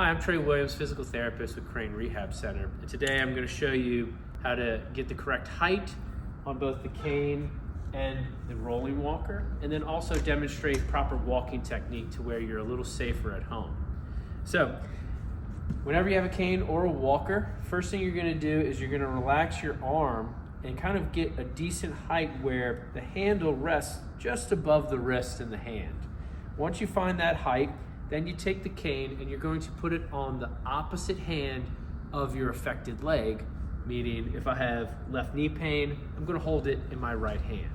Hi, I'm Trey Williams, physical therapist with Rehab Center. And today I'm going to show you how to get the correct height on both the cane and the rolling walker, and then also demonstrate proper walking technique to where you're a little safer at home. So, whenever you have a cane or a walker, first thing you're going to do is you're going to relax your arm and kind of get a decent height where the handle rests just above the wrist and the hand. Once you find that height, then you take the cane and you're going to put it on the opposite hand of your affected leg, meaning if I have left knee pain, I'm going to hold it in my right hand.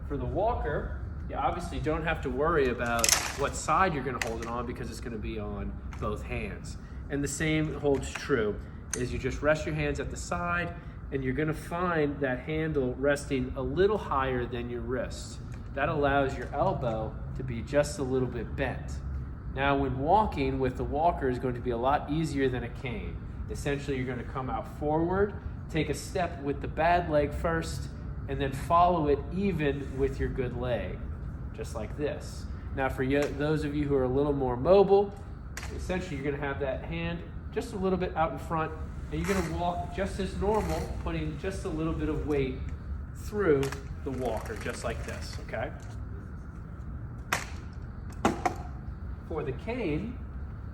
For the walker, you obviously don't have to worry about what side you're going to hold it on because it's going to be on both hands. And the same holds true, is you just rest your hands at the side and you're going to find that handle resting a little higher than your wrist. That allows your elbow to be just a little bit bent. Now, when walking with the walker is going to be a lot easier than a cane. Essentially, you're going to come out forward, take a step with the bad leg first, and then follow it even with your good leg, just like this. Now, for those of you who are a little more mobile, essentially you're going to have that hand just a little bit out in front, and you're going to walk just as normal, putting just a little bit of weight through the walker, just like this, okay? For the cane,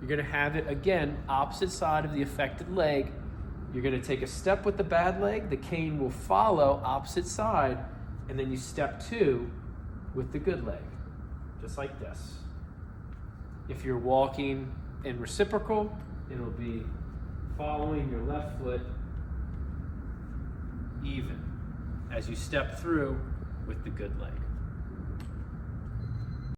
you're going to have it, again, opposite side of the affected leg. You're going to take a step with the bad leg. The cane will follow opposite side, and then you step two with the good leg, just like this. If you're walking in reciprocal, it'll be following your left foot even as you step through with the good leg.